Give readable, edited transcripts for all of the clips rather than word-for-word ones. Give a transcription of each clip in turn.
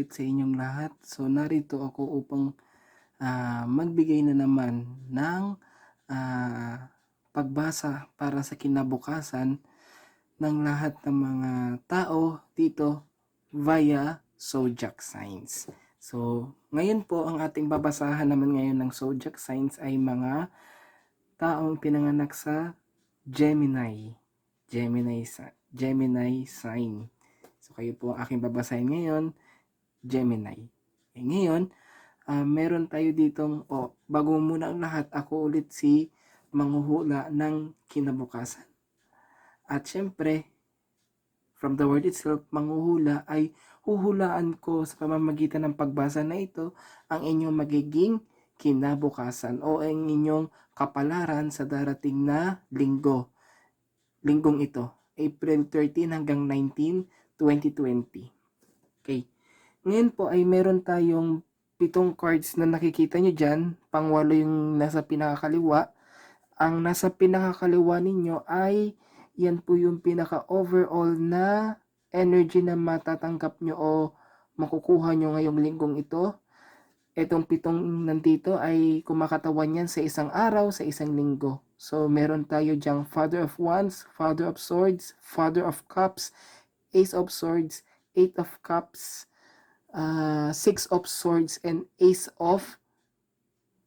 ulit sa inyong lahat. So narito ako upang magbigay na naman ng pagbasa para sa kinabukasan ng lahat ng mga tao dito via zodiac signs. So ngayon po ang ating babasahan naman ngayon ng zodiac signs ay mga taong pinanganak sa Gemini. Gemini sign. So kayo po ang aking babasahin ngayon, Gemini. Ngayon, meron tayo ditong, bago muna ang lahat, ako ulit si manghuhula ng kinabukasan. At syempre, from the word itself, manghuhula ay huhulaan ko sa pamamagitan ng pagbasa na ito ang inyong magiging kinabukasan o ang inyong kapalaran sa darating na linggo. Linggong ito, April 13 hanggang 19, 2020. Okay. Ngayon po ay meron tayong 7 cards na nakikita nyo dyan. Pangwalo yung nasa pinakakaliwa. Ang nasa pinakakaliwa ninyo ay yan po yung pinaka-overall na energy na matatanggap nyo o makukuha nyo ngayong linggong ito. Itong 7 nandito ay kumakatawan yan sa isang araw, sa isang linggo. So, meron tayo dyang Father of Wands, Father of Swords, Father of Cups, Ace of Swords, Eight of Cups, Six of Swords, and Ace of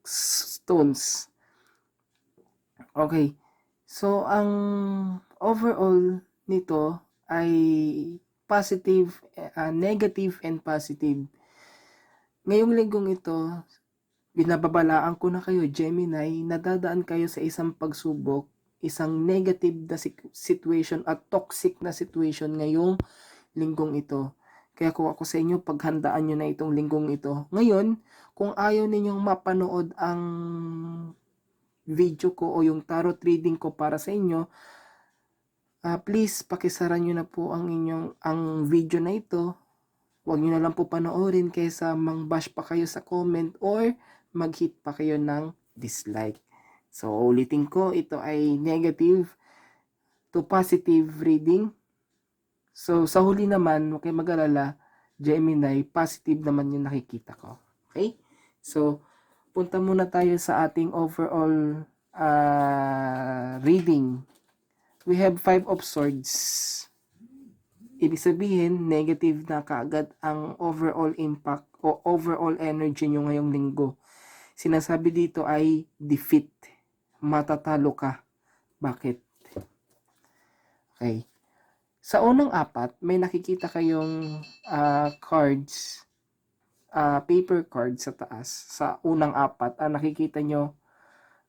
Stones. Okay. So, ang overall nito ay positive, negative, and positive. Ngayong linggong ito, binababalaan ko na kayo, Gemini, nadadaan kayo sa isang pagsubok, isang negative na situation at toxic na situation ngayong linggong ito. Kaya kung ako sa inyo, paghandaan nyo na itong linggong ito. Ngayon, kung ayaw ninyong mapanood ang video ko o yung tarot reading ko para sa inyo, please pakisara nyo na po ang video na ito. Huwag nyo na lang po panoorin kaysa mang-bash pa kayo sa comment or mag-hit pa kayo ng dislike. So, ulitin ko, ito ay negative to positive reading. So, sa huli naman, huwag kayo mag-alala, Gemini, positive naman yung nakikita ko. Okay? So, punta muna tayo sa ating overall reading. We have 5 of Swords. Ibig sabihin, negative na kaagad ang overall impact o overall energy nyo ngayong linggo. Sinasabi dito ay defeat. Matatalo ka. Bakit? Okay. Sa unang 4, may nakikita kayong cards, paper cards sa taas. Sa unang 4, ang nakikita nyo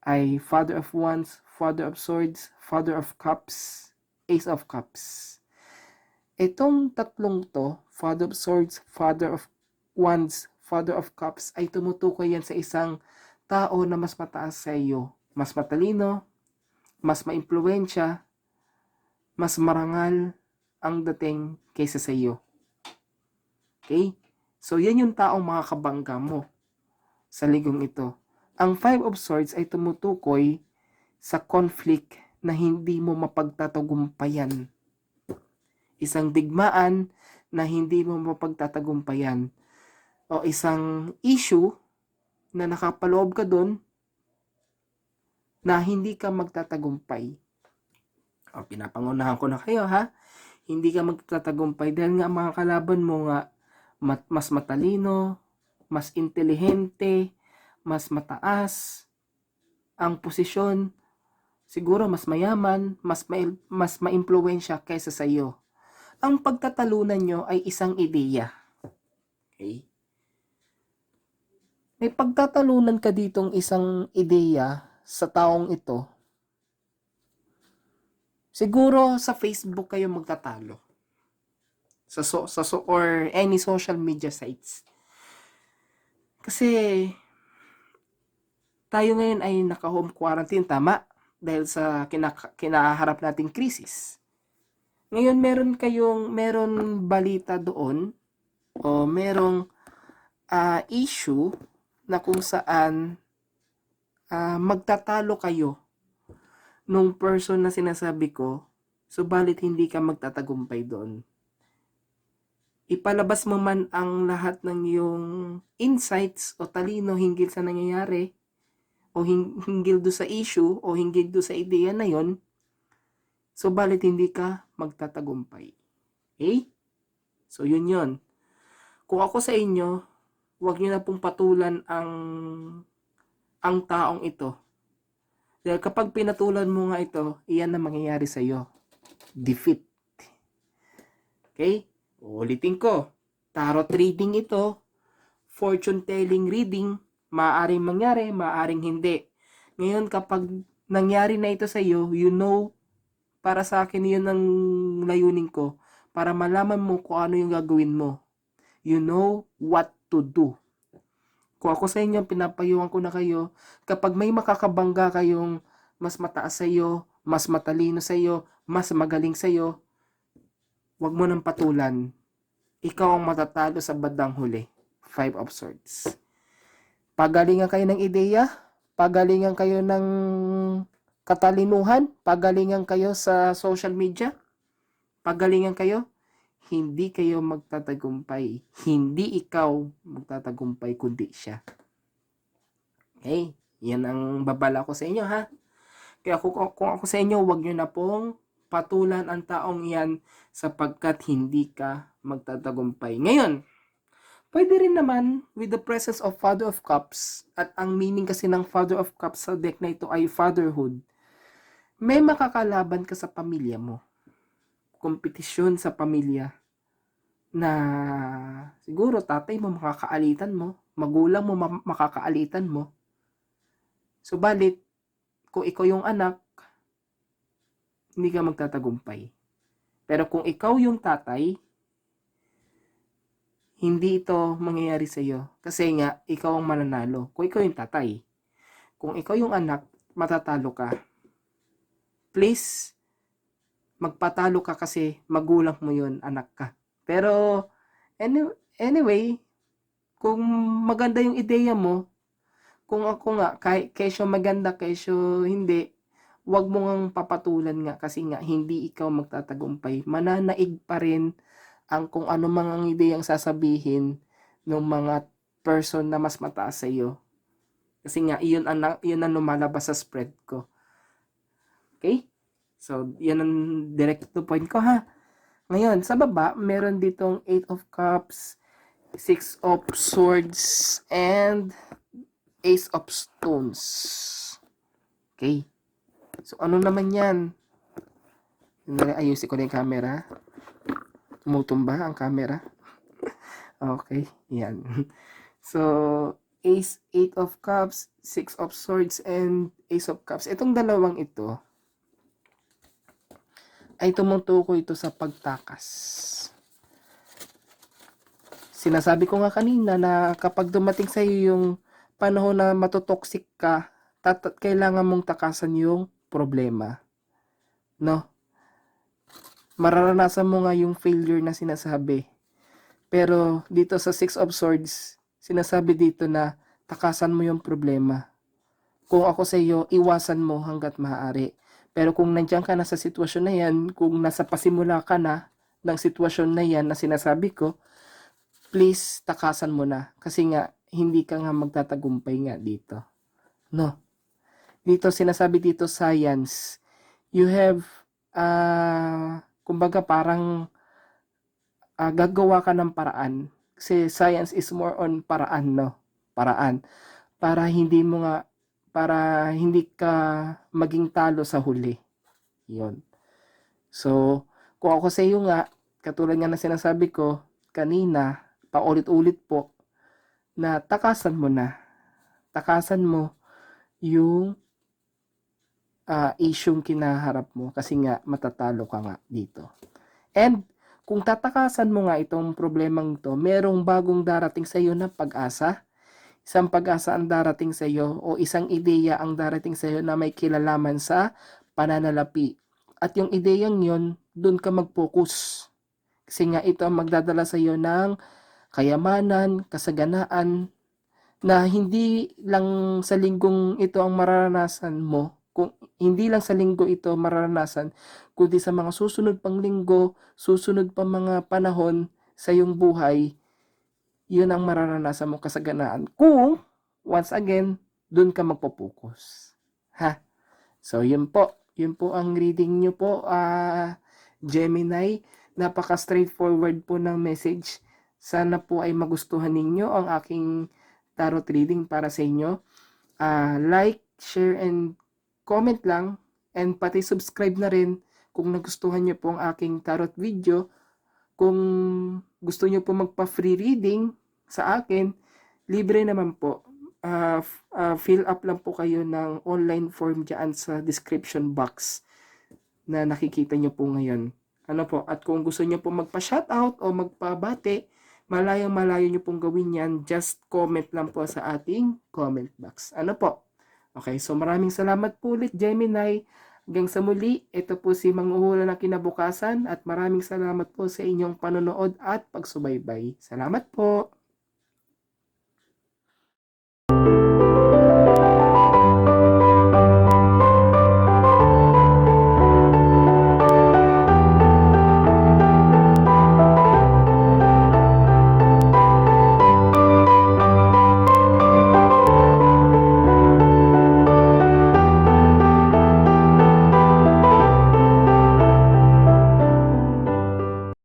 ay Father of Wands, Father of Swords, Father of Cups, Ace of Cups. Itong tatlong to, Father of Swords, Father of Wands, Father of Cups, ay tumutukoy yan sa isang tao na mas mataas sa iyo. Mas matalino, mas maimpluwensya, mas marangal ang dating kaysa sa iyo. Okay? So, yan yung taong makakabangga mo sa linggong ito. Ang 5 of Swords ay tumutukoy sa conflict na hindi mo mapagtatagumpayan. Isang digmaan na hindi mo mapagtatagumpayan. O isang issue na nakapaloob ka doon na hindi ka magtatagumpay. O, pinapangunahan ko na kayo ha. Hindi ka magtatagumpay dahil nga mga kalaban mo nga mas matalino, mas intelihente, mas mataas ang posisyon, siguro mas mayaman, mas maimpluwensya kaysa sa iyo. Ang pagtatalunan nyo ay isang ideya. Okay? May pagtatalunan ka ditong isang ideya sa taong ito. Siguro sa Facebook kayo magtatalo. Or any social media sites. Kasi tayo ngayon ay naka-home quarantine, tama? Dahil sa kinaharap nating krisis. Ngayon meron balita doon o merong issue na kung saan magtatalo kayo nung person na sinasabi ko, subalit hindi ka magtatagumpay doon. ipalabas mo man ang lahat ng iyong insights o talino hinggil sa nangyayari o hinggil do sa issue o hinggil do sa ideya na yon, subalit hindi ka magtatagumpay. Okay? So, yun. Kung ako sa inyo, huwag nyo na pong patulan ang taong ito. Dahil kapag pinatulan mo nga ito, iyan na mangyayari sa iyo. Defeat. Okay? Ulitin ko. Tarot reading ito, fortune telling reading, maaaring mangyari, maaaring hindi. Ngayon, kapag nangyari na ito sa iyo, you know, para sa akin yun ang layunin ko, para malaman mo kung ano yung gagawin mo. You know what to do. Kung ako sa inyo, pinapayuhan ko na kayo, kapag may makakabangga kayong mas mataas sa iyo, mas matalino sa iyo, mas magaling sa iyo, huwag mo nang patulan. Ikaw ang matatalo sa bandang huli. 5 of Swords. Pagalingan kayo ng ideya, pagalingan kayo ng katalinuhan, pagalingan kayo sa social media, pagalingan kayo, hindi kayo magtatagumpay. Hindi ikaw magtatagumpay, kundi siya. Okay? Yan ang babala ko sa inyo, ha? Kaya kung ako sa inyo, huwag nyo na pong patulan ang taong yan sapagkat hindi ka magtatagumpay. Ngayon, pwede rin naman with the presence of Father of Cups, at ang meaning kasi ng Father of Cups sa deck na ito ay fatherhood, may makakalaban ka sa pamilya mo. Kompetisyon sa pamilya na siguro tatay mo makakaalitan mo, magulang mo makakaalitan mo. Subalit, kung ikaw yung anak, hindi ka magtatagumpay. Pero kung ikaw yung tatay, hindi ito mangyayari sa iyo. Kasi nga, ikaw ang mananalo. Kung ikaw yung tatay. Kung ikaw yung anak, matatalo ka. Please, magpatalo ka kasi magulang mo yun, anak ka. Pero, anyway, kung maganda yung ideya mo, kung ako nga, kesyo maganda, kesyo hindi, wag mo ngang papatulan nga kasi nga hindi ikaw magtatagumpay. Mananaig pa rin ang kung ano mang ang ideyang sasabihin ng mga person na mas mataas sa iyo. Kasi nga, iyon ang lumalabas sa spread ko. Okay? So, yan ang direct to point ko, ha. Ngayon, sa baba, meron ditong 8 of Cups, 6 of Swords, and Ace of Stones. Okay. So, ano naman yan? Ayusin ko na yung camera. Tumutumba ang camera. Okay. Yan. So, Ace, 8 of Cups, 6 of Swords, and Ace of Cups. Itong dalawang ito, ay tumutukoy ito sa pagtakas. Sinasabi ko nga kanina na kapag dumating sa iyo yung panahon na matotoxic ka, kailangan mong takasan yung problema. No? Mararanasan mo nga yung failure na sinasabi. Pero dito sa 6 of Swords, sinasabi dito na takasan mo yung problema. Kung ako sa iyo, iwasan mo hanggat maaari. Pero kung nandiyan ka na sa sitwasyon na yan, kung nasa pasimula ka na ng sitwasyon na yan na sinasabi ko, please takasan mo na. Kasi nga, hindi ka nga magtatagumpay nga dito. No. Dito, sinasabi dito, science. You have, kumbaga parang gagawa ka ng paraan. Kasi science is more on paraan, no? Paraan. Para hindi ka maging talo sa huli. Yon. So, kung ako sa iyo nga, katulad nga na sinasabi ko kanina, paulit-ulit po, na takasan mo na. Takasan mo yung isyong kinaharap mo kasi nga matatalo ka nga dito. And kung tatakasan mo nga itong problemang ito, merong bagong darating sa iyo na pag-asa. Isang pag-asa ang darating sa iyo o isang ideya ang darating sa iyo na may kilalaman sa pananalapi. At yung ideyang yon, doon ka mag-focus. Kasi nga ito ang magdadala sa iyo ng kayamanan, kasaganaan, na hindi lang sa linggong ito ang mararanasan mo, kung hindi lang sa linggo ito mararanasan, kundi sa mga susunod pang linggo, susunod pang mga panahon sa iyong buhay, yun ang mararanasan mo kasaganaan. Kung, once again, dun ka magpo-focus. Ha? So, yun po. Yun po ang reading nyo po, Gemini. Napaka-straightforward po ng message. Sana po ay magustuhan ninyo ang aking tarot reading para sa inyo. Like, share, and comment lang. And pati subscribe na rin kung nagustuhan nyo po ang aking tarot video. Kung gusto nyo po magpa-free reading sa akin, libre naman po. Fill up lang po kayo ng online form dyan sa description box na nakikita nyo po ngayon. Ano po? At kung gusto nyo po magpa-shoutout o magpabate, malayong-malayo nyo pong gawin yan. Just comment lang po sa ating comment box. Ano po? Okay, so maraming salamat po ulit, Gemini. Hanggang sa muli, ito po si Manghuhula ng Kinabukasan at maraming salamat po sa inyong panonood at pagsubaybay. Salamat po!